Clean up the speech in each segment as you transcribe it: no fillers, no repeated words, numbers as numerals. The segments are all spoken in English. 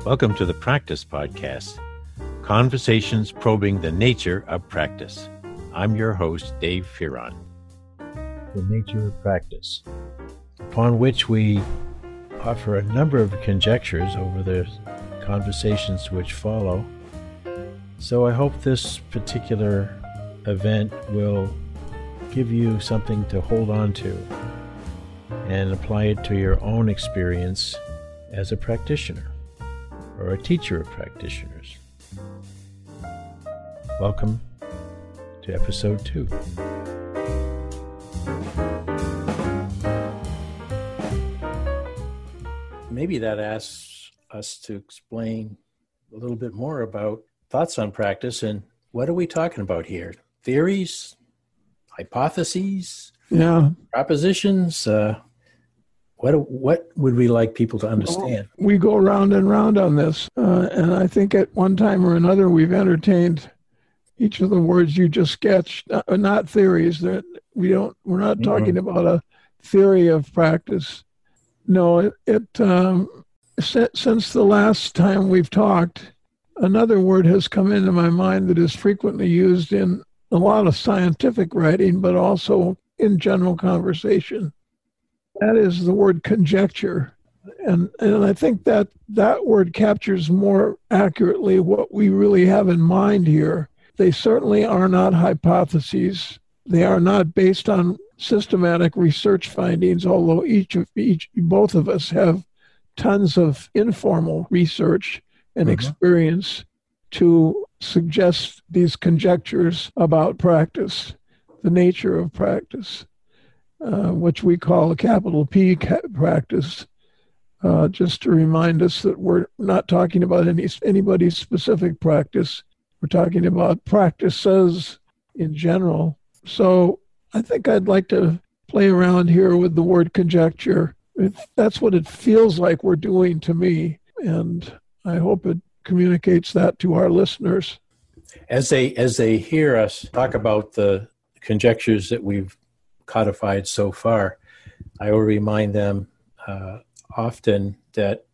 Welcome to the Practice Podcast, conversations probing the nature of practice. I'm your host, Dave Fearon. The nature of practice, upon which we offer a number of conjectures over the conversations which follow. So I hope this particular event will give you something to hold on to and apply it to your own experience as a practitioner or a teacher of practitioners. Welcome to episode 2. Maybe that asks us to explain a little bit more about thoughts on practice and what are we talking about here? Theories, hypotheses, propositions? What would we like people to understand? Well, we go round and round on this, and I think at one time or another we've entertained each of the words you just sketched. Not theories. That we're not talking about a theory of practice. No, since the last time we've talked, another word has come into my mind that is frequently used in a lot of scientific writing, but also in general conversation. That is the word conjecture. And I think that word captures more accurately what we really have in mind here. They certainly are not hypotheses. They are not based on systematic research findings, although both of us have tons of informal research and experience to suggest these conjectures about practice, the nature of practice. Which we call a capital P practice, just to remind us that we're not talking about anybody's specific practice. We're talking about practices in general. So I think I'd like to play around here with the word conjecture. That's what it feels like we're doing to me, and I hope it communicates that to our listeners. As they hear us talk about the conjectures that we've codified so far, I will remind them often that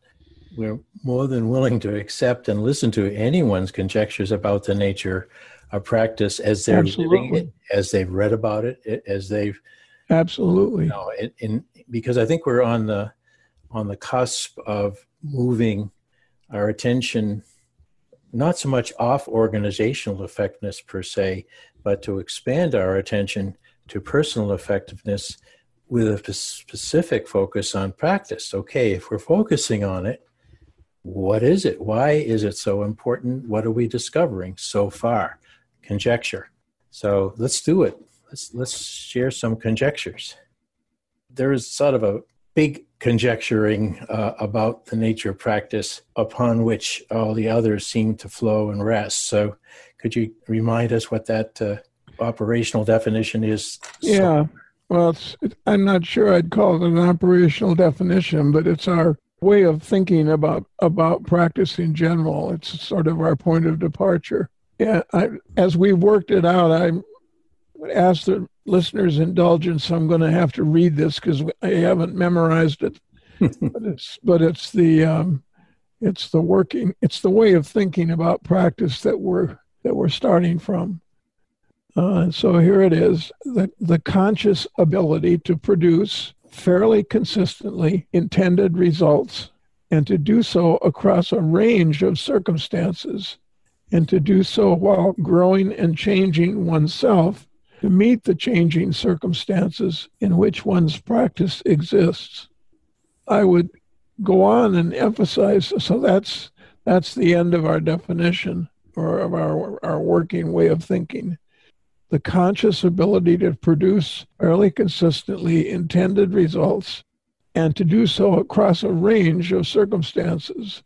we're more than willing to accept and listen to anyone's conjectures about the nature of practice as they're living it, as they've read about it, as they've because I think we're on the cusp of moving our attention not so much off organizational effectiveness per se, but to expand our attention to personal effectiveness with a specific focus on practice. Okay, if we're focusing on it, what is it? Why is it so important? What are we discovering so far? Conjecture. So let's do it. Let's share some conjectures. There is sort of a big conjecturing about the nature of practice upon which all the others seem to flow and rest. So could you remind us what that operational definition is? Yeah, well, I'm not sure I'd call it an operational definition, but it's our way of thinking about practice in general. It's sort of our point of departure. Yeah, as we worked it out, I would ask the listeners' indulgence. I'm going to have to read this because I haven't memorized it, but it's the way of thinking about practice that we're starting from. So here it is, the conscious ability to produce fairly consistently intended results and to do so across a range of circumstances and to do so while growing and changing oneself to meet the changing circumstances in which one's practice exists. I would go on and emphasize, so that's the end of our definition or of our working way of thinking. The conscious ability to produce fairly consistently intended results and to do so across a range of circumstances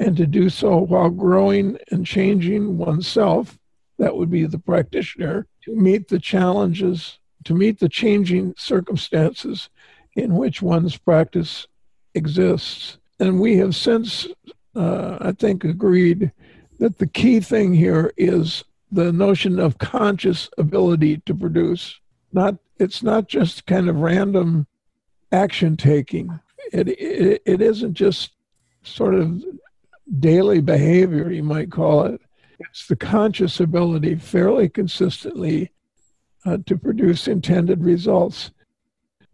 and to do so while growing and changing oneself, that would be the practitioner, to meet the challenges, to meet the changing circumstances in which one's practice exists. And we have since, I think, agreed that the key thing here is the notion of conscious ability to produce. It's not just kind of random action taking. It isn't just sort of daily behavior, you might call it. It's the conscious ability fairly consistently to produce intended results.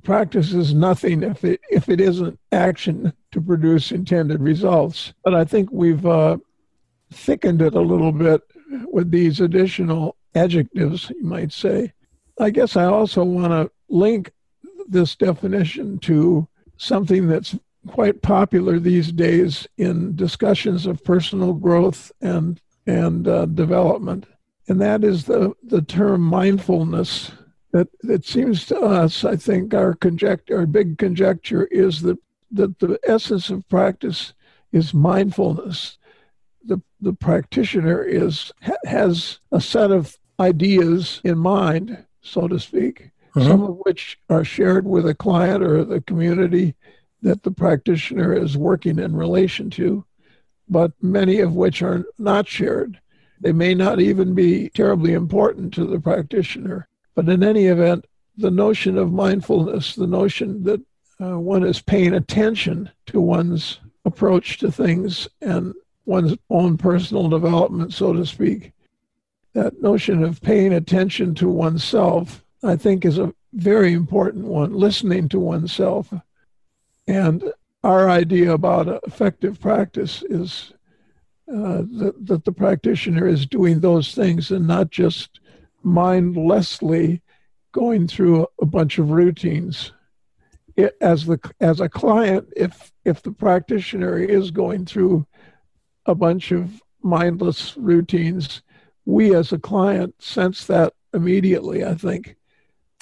Practice is nothing if it isn't action to produce intended results. But I think we've thickened it a little bit with these additional adjectives, you might say. I guess I also want to link this definition to something that's quite popular these days in discussions of personal growth and development, and that is the term mindfulness. That it seems to us, I think, our big conjecture is that the essence of practice is mindfulness. The practitioner has a set of ideas in mind, so to speak, some of which are shared with a client or the community that the practitioner is working in relation to, but many of which are not shared. They may not even be terribly important to the practitioner. But in any event, the notion of mindfulness, the notion that one is paying attention to one's approach to things and one's own personal development, so to speak, that notion of paying attention to oneself, I think, is a very important one, listening to oneself. And our idea about effective practice is that the practitioner is doing those things and not just mindlessly going through a bunch of routines. As a client, if the practitioner is going through a bunch of mindless routines, we as a client sense that immediately, I think.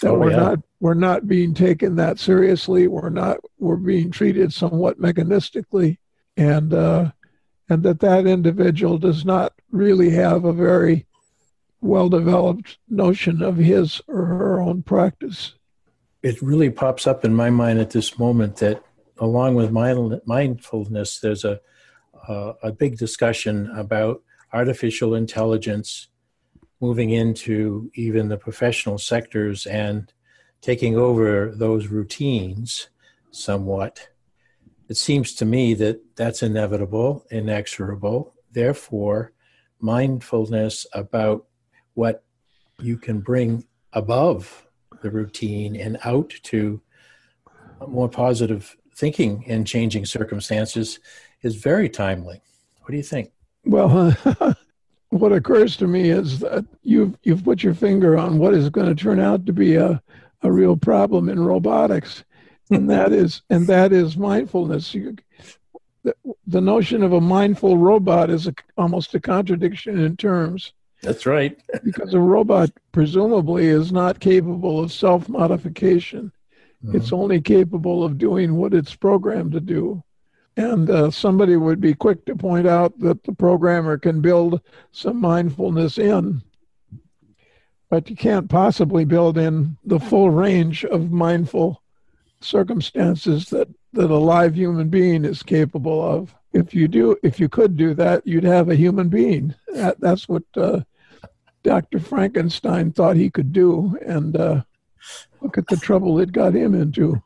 That we're not being taken that seriously. We're being treated somewhat mechanistically, and that individual does not really have a very well-developed notion of his or her own practice. It really pops up in my mind at this moment that along with mindfulness, there's a big discussion about artificial intelligence moving into even the professional sectors and taking over those routines somewhat. It seems to me that that's inevitable, inexorable. Therefore, mindfulness about what you can bring above the routine and out to more positive thinking and changing circumstances is very timely. What do you think? Well, what occurs to me is that you've put your finger on what is going to turn out to be a real problem in robotics, and that is mindfulness. The notion of a mindful robot is almost a contradiction in terms. That's right. Because a robot presumably is not capable of self-modification. It's only capable of doing what it's programmed to do. And somebody would be quick to point out that the programmer can build some mindfulness in, but you can't possibly build in the full range of mindful circumstances that a live human being is capable of. If you could do that, you'd have a human being. That's what Dr. Frankenstein thought he could do, and look at the trouble it got him into.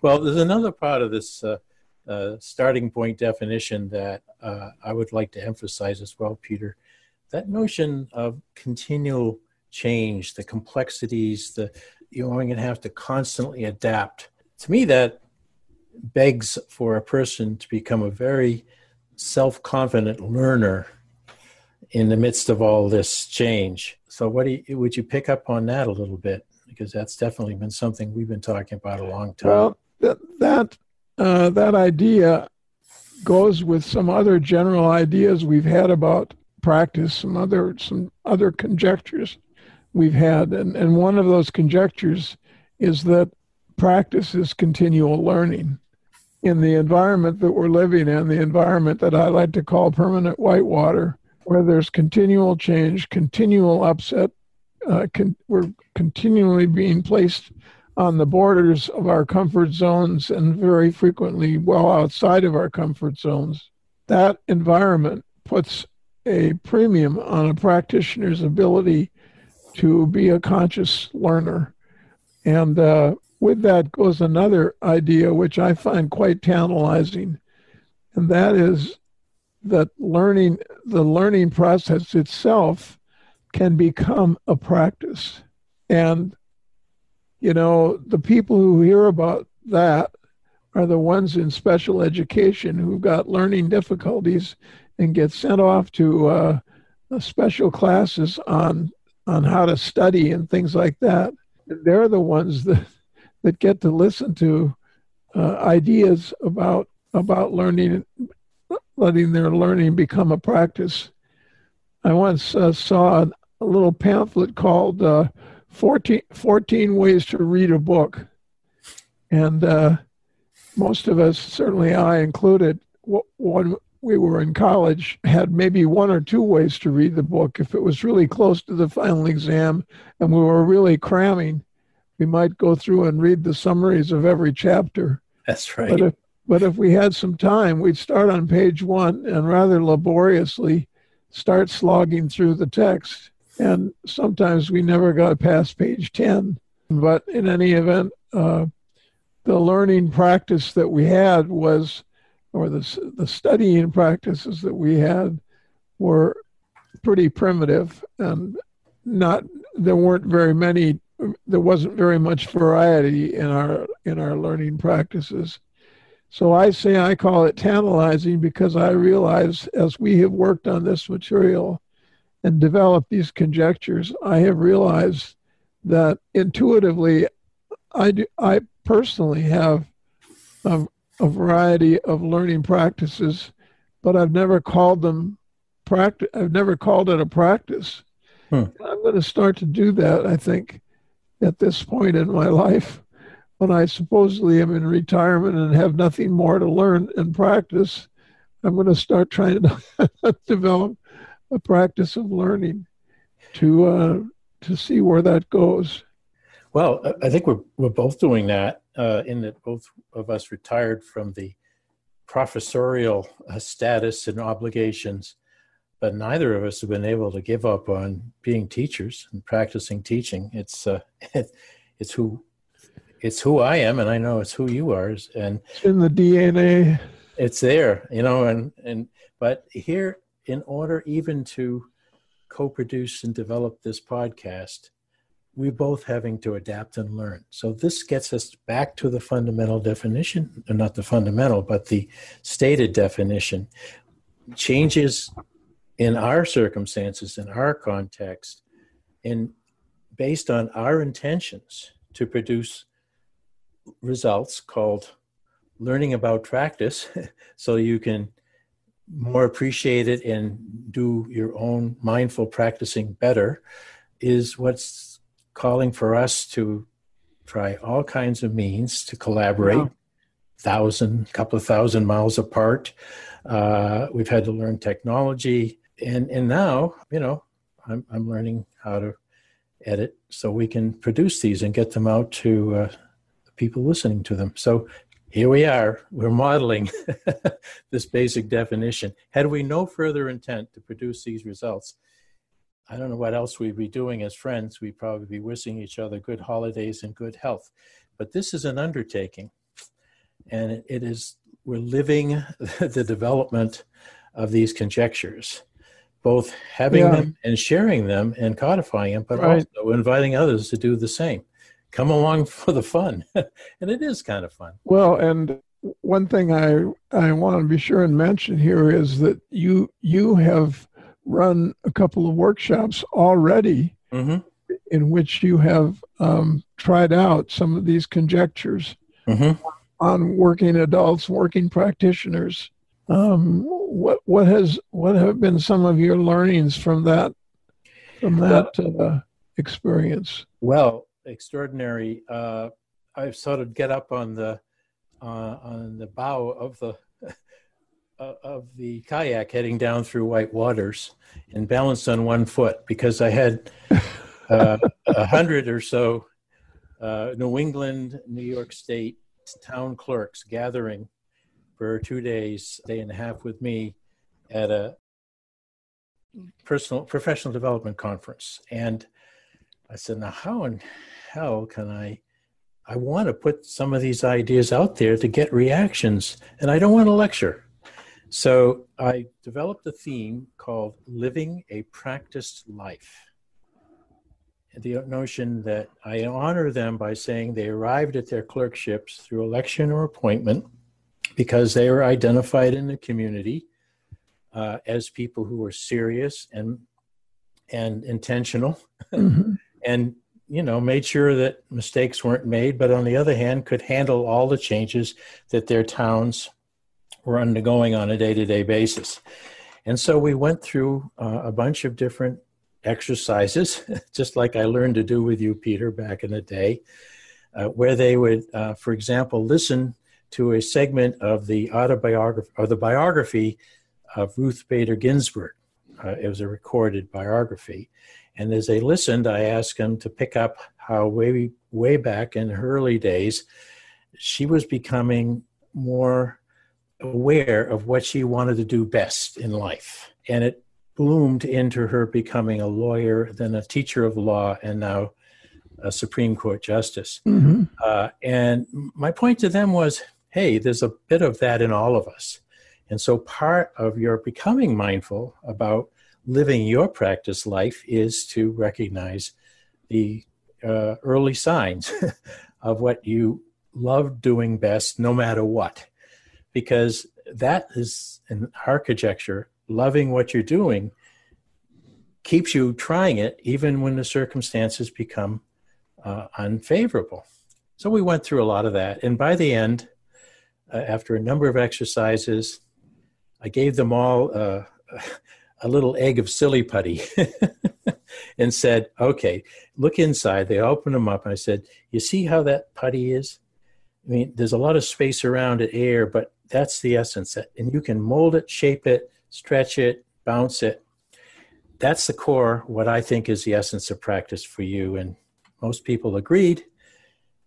Well, there's another part of this starting point definition that I would like to emphasize as well, Peter. That notion of continual change, the complexities, you're going to have to constantly adapt. To me, that begs for a person to become a very self-confident learner in the midst of all this change. So would you pick up on that a little bit? Because that's definitely been something we've been talking about a long time. Well, that idea goes with some other general ideas we've had about practice, some other conjectures we've had. And one of those conjectures is that practice is continual learning. In the environment that we're living in, the environment that I like to call permanent whitewater, where there's continual change, continual upset, we're continually being placed on the borders of our comfort zones and very frequently well outside of our comfort zones. That environment puts a premium on a practitioner's ability to be a conscious learner. And with that goes another idea which I find quite tantalizing, and that is that the learning process itself can become a practice. And, the people who hear about that are the ones in special education who've got learning difficulties and get sent off to special classes on how to study and things like that. They're the ones that get to listen to ideas about learning, letting their learning become a practice. I once saw a little pamphlet called 14 Ways to Read a Book. And most of us, certainly I included, when we were in college, had maybe one or two ways to read the book. If it was really close to the final exam and we were really cramming, we might go through and read the summaries of every chapter. That's right. But if we had some time, we'd start on page 1 and rather laboriously start slogging through the text. And sometimes we never got past page 10. But in any event, the learning practice that we had was, or the studying practices that we had were pretty primitive, and there wasn't very much variety in our learning practices. So I call it tantalizing because I realize as we have worked on this material and developed these conjectures, I have realized that intuitively I personally have a variety of learning practices, but I've never called them practice. I've never called it a practice. I'm going to start to do that, I think, at this point in my life, when I supposedly am in retirement and have nothing more to learn and practice. I'm going to start trying to develop a practice of learning to see where that goes. Well, I think we're both doing that, in that both of us retired from the professorial status and obligations, but neither of us have been able to give up on being teachers and practicing teaching. It's who I am, and I know it's who you are, and it's in the DNA. It's there, but here, in order even to co-produce and develop this podcast, we're both having to adapt and learn. So this gets us back to the fundamental definition, or not the fundamental, but the stated definition. Changes in our circumstances, in our context, and based on our intentions to produce results called learning about practice, so you can more appreciate it and do your own mindful practicing better, is what's calling for us to try all kinds of means to collaborate. Couple of thousand miles apart. We've had to learn technology, and now, I'm learning how to edit so we can produce these and get them out to the people listening to them. So here we are. We're modeling this basic definition. Had we no further intent to produce these results, I don't know what else we'd be doing as friends. We'd probably be wishing each other good holidays and good health. But this is an undertaking, and we're living the development of these conjectures, both having them and sharing them and codifying them, but also inviting others to do the same. Come along for the fun. And it is kind of fun. Well, and one thing I want to be sure and mention here is that you have run a couple of workshops already in which you have tried out some of these conjectures on working adults, working practitioners. What have been some of your learnings from that experience? Well, extraordinary. I sort of get up on the bow of the kayak heading down through white waters and balanced on one foot, because I had 100 or so New England, New York State town clerks gathering for 2 days, day and a half with me at a professional development conference. And I said, now how in hell can I I want to put some of these ideas out there to get reactions, and I don't want to lecture. So I developed a theme called Living a Practiced Life. The notion that I honor them by saying they arrived at their clerkships through election or appointment because they were identified in the community as people who were serious and intentional, mm-hmm. and made sure that mistakes weren't made, but on the other hand, could handle all the changes that their towns were undergoing on a day-to-day basis. And so we went through a bunch of different exercises, just like I learned to do with you, Peter, back in the day, where they would, for example, listen to a segment of the autobiography or the biography of Ruth Bader Ginsburg. It was a recorded biography. And as they listened, I asked them to pick up how way back in her early days, she was becoming more aware of what she wanted to do best in life. And it bloomed into her becoming a lawyer, then a teacher of law, and now a Supreme Court justice. Mm-hmm. And my point to them was, hey, there's a bit of that in all of us. And so part of your becoming mindful about living your practice life is to recognize the early signs of what you love doing best, no matter what. Because that is, in our conjecture, loving what you're doing keeps you trying it even when the circumstances become unfavorable. So we went through a lot of that. And by the end, after a number of exercises, I gave them all a little egg of silly putty and said, okay, look inside. They opened them up and I said, you see how that putty is? I mean, there's a lot of space around it, air, but that's the essence. And you can mold it, shape it, stretch it, bounce it. That's the core, what I think is the essence of practice for you. And most people agreed.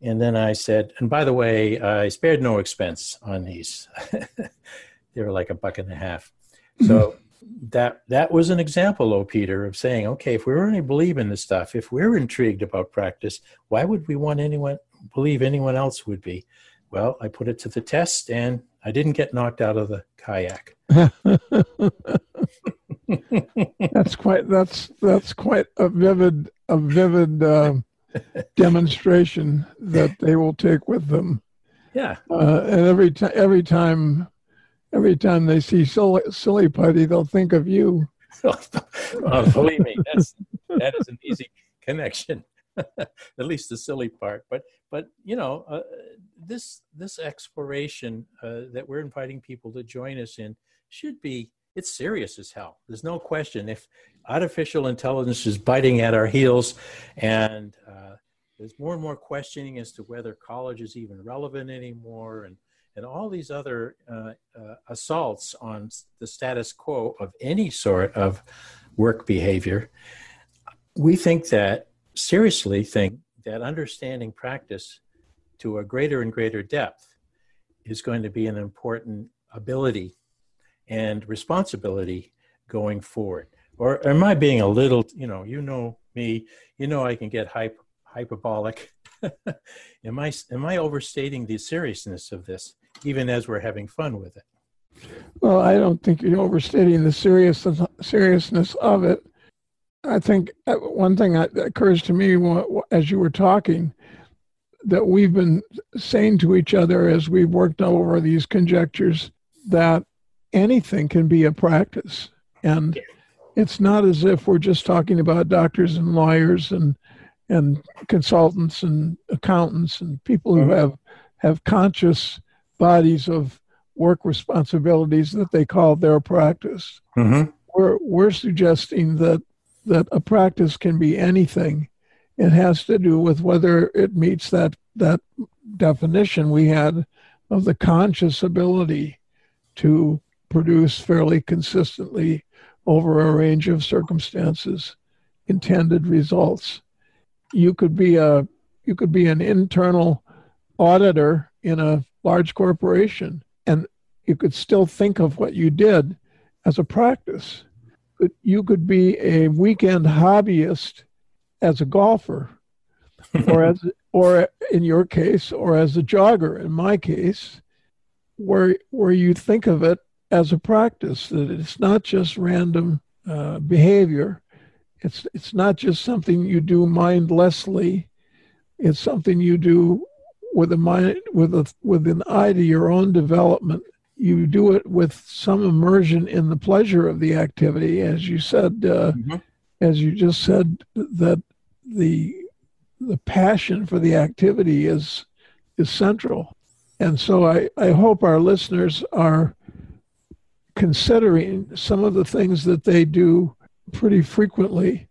And then I said, and by the way, I spared no expense on these. They were like $1.50. So that was an example, Peter, of saying, okay, if we really believe in this stuff, if we're intrigued about practice, why would we want believe anyone else would be? Well, I put it to the test and I didn't get knocked out of the kayak. That's quite a vivid demonstration that they will take with them. Yeah. And every time they see silly putty, they'll think of you. Believe me, that is an easy connection. At least the silly part, but this exploration that we're inviting people to join us in it's serious as hell. There's no question. If artificial intelligence is biting at our heels, and there's more and more questioning as to whether college is even relevant anymore, and all these other assaults on the status quo of any sort of work behavior, we seriously think that understanding practice to a greater and greater depth is going to be an important ability and responsibility going forward. Or am I being a little, you know me, I can get hyperbolic. Am I overstating the seriousness of this, even as we're having fun with it? Well, I don't think you're overstating the seriousness of it. I think one thing that occurs to me as you were talking, that we've been saying to each other as we've worked over these conjectures, that anything can be a practice. And it's not as if we're just talking about doctors and lawyers and consultants and accountants and people who have conscious bodies of work responsibilities that they call their practice. Mm-hmm. We're suggesting that a practice can be anything. It has to do with whether it meets that definition we had of the conscious ability to produce fairly consistently over a range of circumstances intended results. You could be an internal auditor in a large corporation, and you could still think of what you did as a practice. But you could be a weekend hobbyist as a golfer, or in your case, or as a jogger, in my case, where you think of it as a practice, that it's not just random behavior. It's not just something you do mindlessly. It's something you do with a mind, with an eye to your own development. You do it with some immersion in the pleasure of the activity, as you said, as you just said, that the passion for the activity is central. And so I hope our listeners are considering some of the things that they do pretty frequently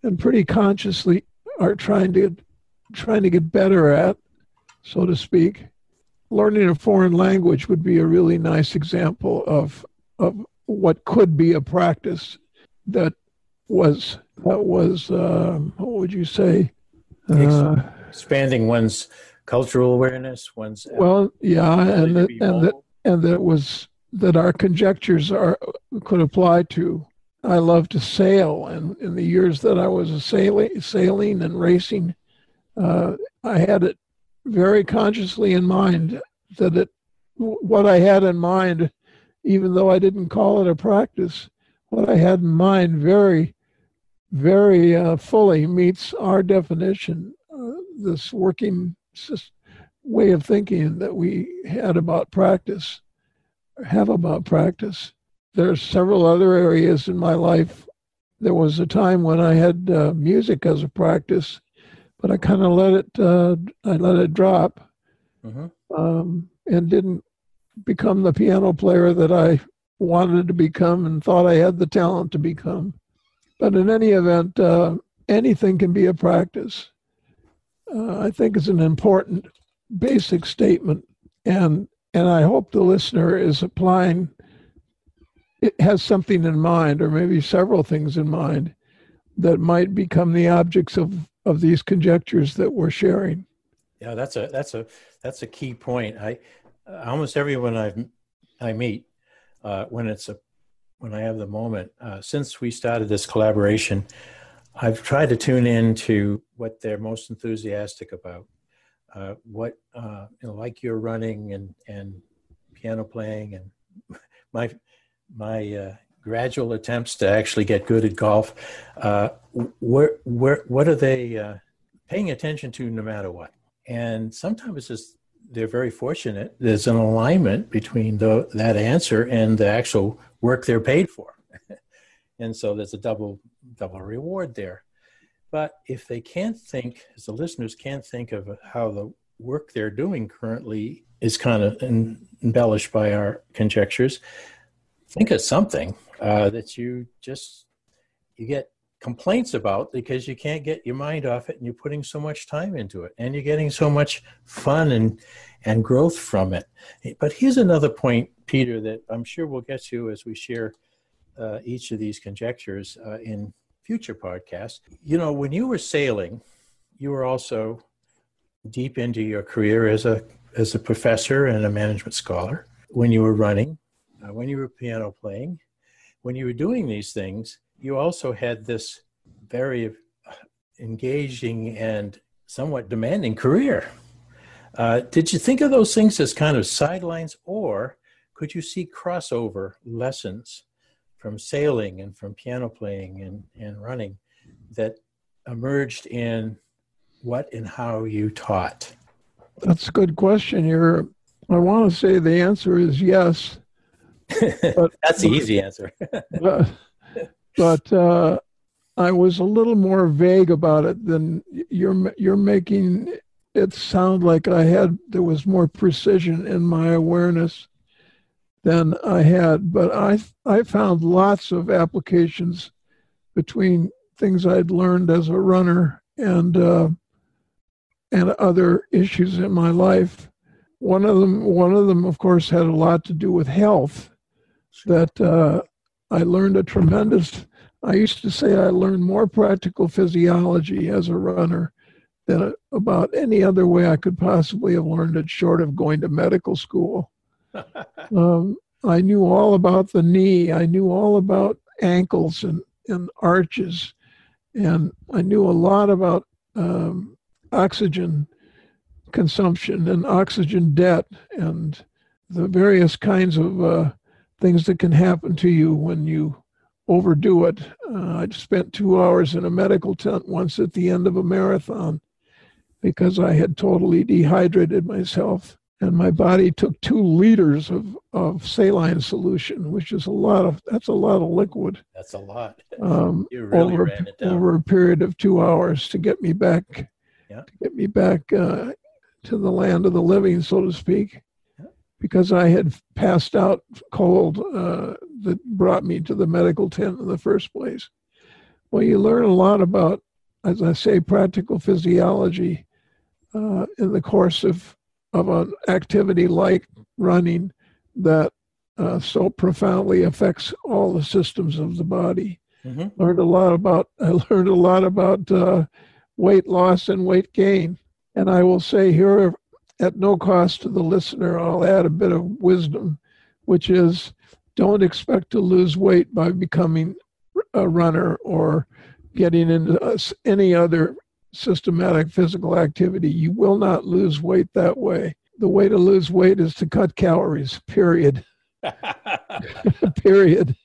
and pretty consciously are trying to get better at, so to speak. Learning a foreign language would be a really nice example of what could be a practice that was what would you say? Expanding one's cultural awareness, one's that our conjectures could apply to. I love to sail, and in the years that I was sailing and racing, I had it very consciously in mind that what I had in mind, even though I didn't call it a practice, what I had in mind very, very fully meets our definition, this working way of thinking that we have about practice. There are several other areas in my life. There was a time when I had music as a practice, but I kind of let it drop, and didn't become the piano player that I wanted to become and thought I had the talent to become. But in any event, anything can be a practice. I think it's an important basic statement, and I hope the listener is applying. It has something in mind, or maybe several things in mind, that might become the objects of these conjectures that we're sharing. Yeah, that's a key point. I almost everyone I meet when I have the moment, since we started this collaboration, I've tried to tune in to what they're most enthusiastic about. Like your running and piano playing, and my gradual attempts to actually get good at golf. What are they paying attention to, no matter what? And sometimes they're very fortunate. There's an alignment between that answer and the actual work they're paid for, and so there's a double reward there. But if they can't think, as the listeners can't think of how the work they're doing currently is kind of embellished by our conjectures, think of something that you get complaints about because you can't get your mind off it, and you're putting so much time into it, and you're getting so much fun and growth from it. But here's another point, Peter, that I'm sure we'll get to as we share each of these conjectures in future podcasts. When you were sailing, you were also deep into your career as a professor and a management scholar. When you were running, when you were piano playing, when you were doing these things, you also had this very engaging and somewhat demanding career. Did you think of those things as kind of sidelines, or could you see crossover lessons from sailing and from piano playing and running that emerged in what and how you taught? That's a good question. I want to say the answer is yes. But, that's the easy answer. but I was a little more vague about it than you're making it sound like there was more precision in my awareness than I had. But I found lots of applications between things I'd learned as a runner and other issues in my life. One of them, of course, had a lot to do with health. That I learned I used to say I learned more practical physiology as a runner than about any other way I could possibly have learned it, short of going to medical school. I knew all about the knee. I knew all about ankles and arches. And I knew a lot about oxygen consumption and oxygen debt and the various kinds of things that can happen to you when you overdo it. I spent 2 hours in a medical tent once at the end of a marathon because I had totally dehydrated myself. And my body took 2 liters of saline solution, which is that's a lot of liquid. That's a lot. You really ran it down. Over a period of 2 hours to get me back, to the land of the living, so to speak, because I had passed out cold that brought me to the medical tent in the first place. Well, you learn a lot about, as I say, practical physiology in the course of an activity like running that so profoundly affects all the systems of the body. Mm-hmm. I learned a lot about weight loss and weight gain. And I will say here, at no cost to the listener, I'll add a bit of wisdom, which is don't expect to lose weight by becoming a runner or getting into any other systematic physical activity. You will not lose weight that way. The way to lose weight is to cut calories, period. Period.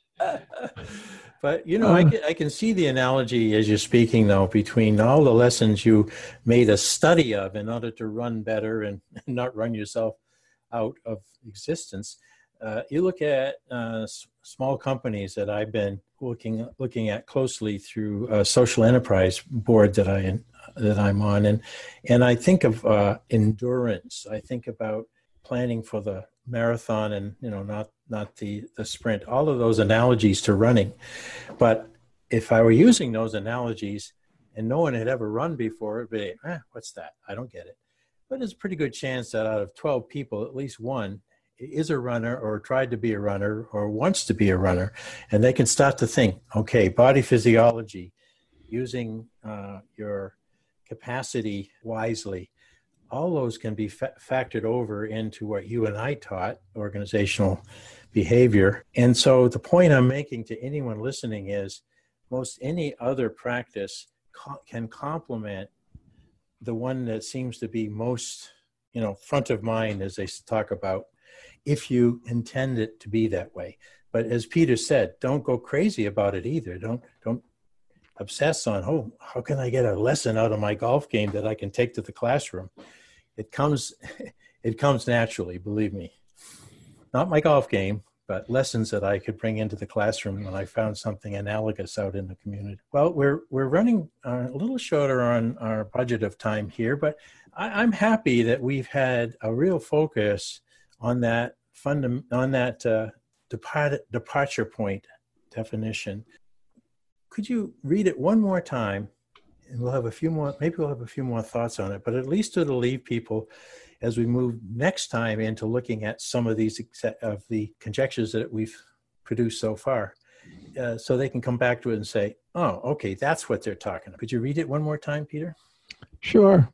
But, I can see the analogy as you're speaking, though, between all the lessons you made a study of in order to run better and not run yourself out of existence. You look at small companies that I've been looking at closely through a social enterprise board that I'm on, and I think of endurance. I think about planning for the marathon and not the sprint. All of those analogies to running, but if I were using those analogies and no one had ever run before, it'd be what's that? I don't get it. But there's a pretty good chance that out of 12 people, at least one is a runner or tried to be a runner or wants to be a runner, and they can start to think, okay, body physiology, using your capacity wisely. All those can be factored over into what you and I taught, organizational behavior. And so the point I'm making to anyone listening is most any other practice can complement the one that seems to be most, front of mind as they talk about, if you intend it to be that way. But as Peter said, don't go crazy about it either. Don't obsess on, how can I get a lesson out of my golf game that I can take to the classroom? It comes naturally, believe me. Not my golf game, but lessons that I could bring into the classroom when I found something analogous out in the community. Well, we're running a little shorter on our budget of time here, but I'm happy that we've had a real focus on that departure point definition. Could you read it one more time? And we'll have a few more thoughts on it, but at least it'll leave people as we move next time into looking at some of these of the conjectures that we've produced so far, so they can come back to it and say, oh, okay, that's what they're talking about. Could you read it one more time, Peter? Sure.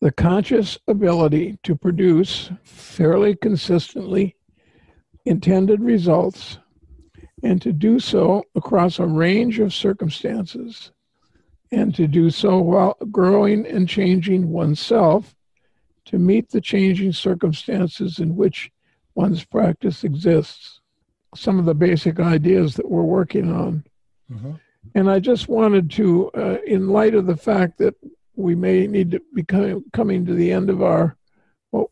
The conscious ability to produce fairly consistently intended results and to do so across a range of circumstances, and to do so while growing and changing oneself to meet the changing circumstances in which one's practice exists. Some of the basic ideas that we're working on. Mm-hmm. And I just wanted to, in light of the fact that we may need to be coming to the end of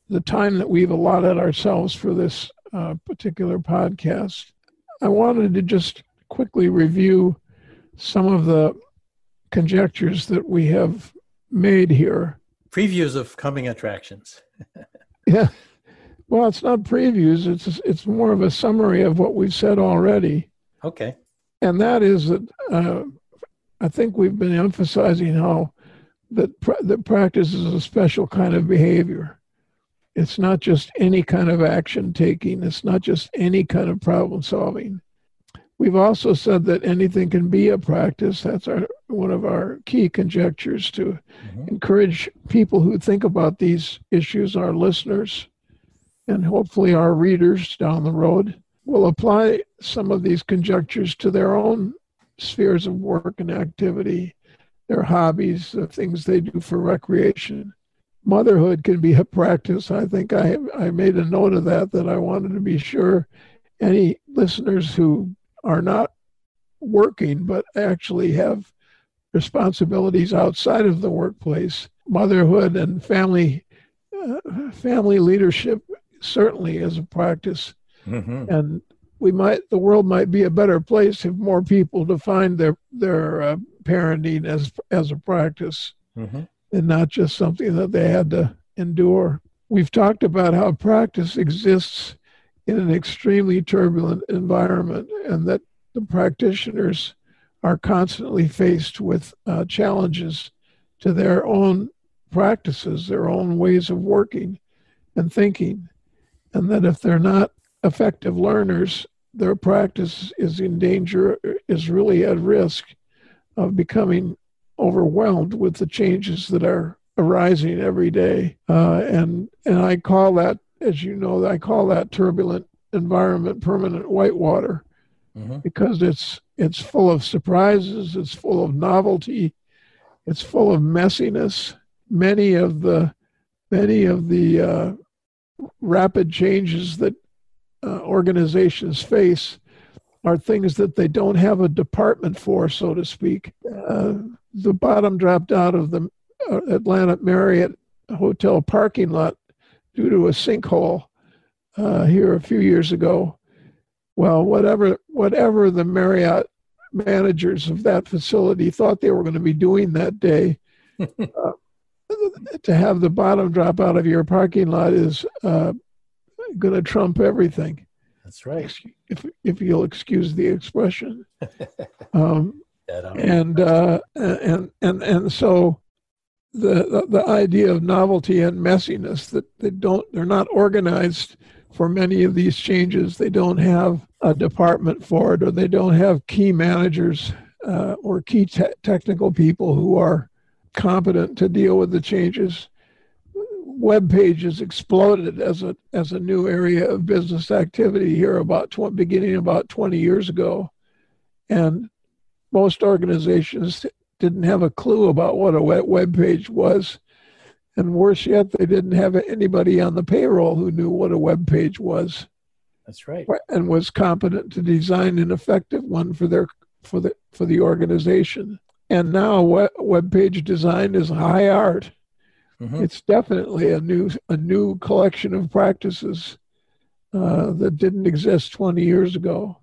the time that we've allotted ourselves for this particular podcast, I wanted to just quickly review some of the conjectures that we have made here. Previews of coming attractions. Yeah. Well, it's not previews. It's more of a summary of what we've said already. Okay. And that is that I think we've been emphasizing how that practice is a special kind of behavior. It's not just any kind of action taking. It's not just any kind of problem solving. We've also said that anything can be a practice. That's one of our key conjectures to encourage people who think about these issues, our listeners, and hopefully our readers down the road, will apply some of these conjectures to their own spheres of work and activity, their hobbies, the things they do for recreation. motherhood can be a practice. I think I made a note of that I wanted to be sure any listeners who are not working but actually have responsibilities outside of the workplace, motherhood and family leadership certainly is a practice. Mm-hmm. And the world might be a better place if more people define their parenting as a practice, Mm-hmm. and not just something that they had to endure. We've talked about how practice exists in an extremely turbulent environment, and that the practitioners are constantly faced with challenges to their own practices, their own ways of working and thinking, and that if they're not effective learners, their practice is in danger, is really at risk of becoming overwhelmed with the changes that are arising every day. And I call that, as you know, I call that turbulent environment permanent whitewater, Mm-hmm. because it's full of surprises, it's full of novelty, it's full of messiness. Many of the rapid changes that organizations face are things that they don't have a department for, so to speak. The bottom dropped out of the Atlanta Marriott hotel parking lot due to a sinkhole here a few years ago. Well, whatever the Marriott managers of that facility thought they were going to be doing that day, to have the bottom drop out of your parking lot is going to trump everything. That's right. If you'll excuse the expression. And so the idea of novelty and messiness, that they're not organized for many of these changes. They don't have a department for it, or they don't have key managers or key technical people who are competent to deal with the changes. Web pages exploded as a new area of business activity here beginning about 20 years ago, and most organizations didn't have a clue about what a web page was, and worse yet, they didn't have anybody on the payroll who knew what a web page was. That's right. And was competent to design an effective one for the organization. And now web page design is high art. Mm-hmm. It's definitely a new collection of practices that didn't exist 20 years ago.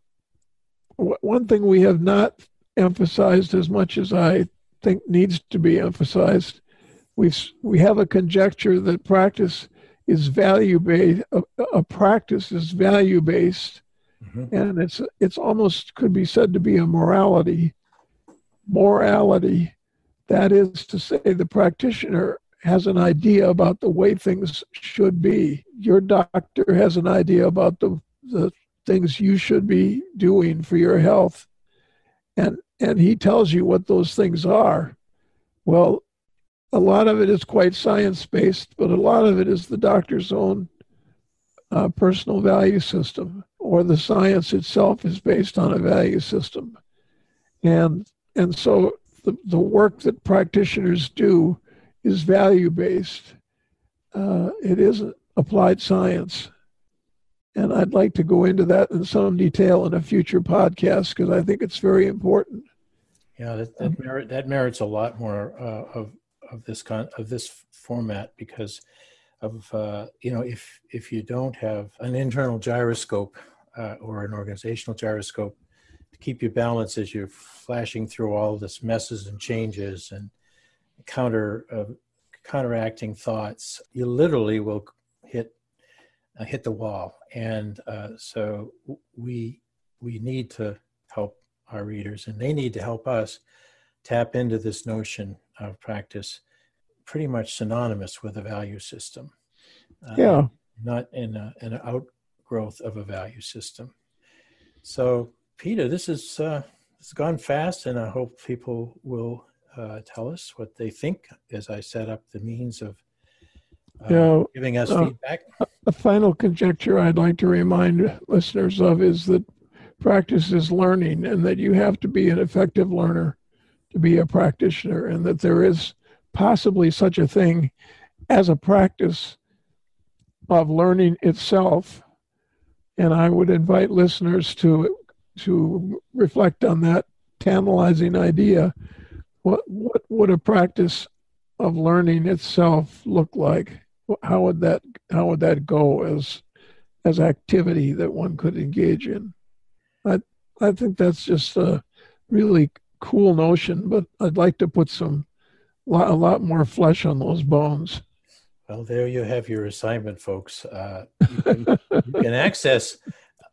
One thing we have not emphasized as much as I think needs to be emphasized, we have a conjecture that practice is value-based. A practice is value-based, mm-hmm. and it's almost could be said to be a morality. That is to say, the practitioner has an idea about the way things should be. Your doctor has an idea about the things you should be doing for your health. And he tells you what those things are. Well, a lot of it is quite science-based, but a lot of it is the doctor's own personal value system, or the science itself is based on a value system. And so the work that practitioners do is value-based. It isn't applied science. And I'd like to go into that in some detail in a future podcast, because I think it's very important. Yeah, that merits a lot more of this format, because of if you don't have an internal gyroscope or an organizational gyroscope to keep you balanced as you're flashing through all this messes and changes and counteracting thoughts, you literally will hit the wall. And so we need to help our readers, and they need to help us tap into this notion of practice, pretty much synonymous with a value system. Not in an outgrowth of a value system. So, Peter, this has gone fast, and I hope people will tell us what they think as I set up the means of giving us feedback. A final conjecture I'd like to remind listeners of is that practice is learning, and that you have to be an effective learner to be a practitioner, and that there is possibly such a thing as a practice of learning itself. And I would invite listeners to reflect on that tantalizing idea. What would a practice of learning itself look like? How would that go as activity that one could engage in? I think that's just a really cool notion, but I'd like to put a lot more flesh on those bones. Well, there you have your assignment, folks.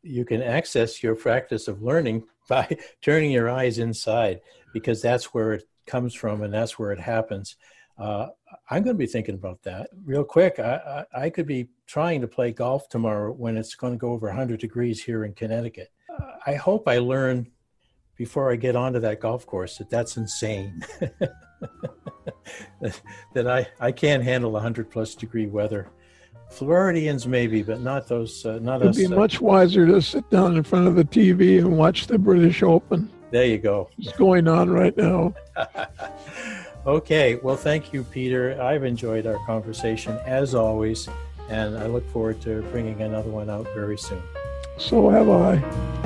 You can access your practice of learning by turning your eyes inside, because that's where it comes from and that's where it happens. I'm going to be thinking about that real quick. I could be trying to play golf tomorrow when it's going to go over 100 degrees here in Connecticut. I hope I learn before I get onto that golf course that that's insane. that I can't handle 100+ degree weather. Floridians maybe, but not those. Not us. It'd be much wiser to sit down in front of the TV and watch the British Open. There you go. It's going on right now. Okay. Well, thank you, Peter. I've enjoyed our conversation as always, and I look forward to bringing another one out very soon. So have I.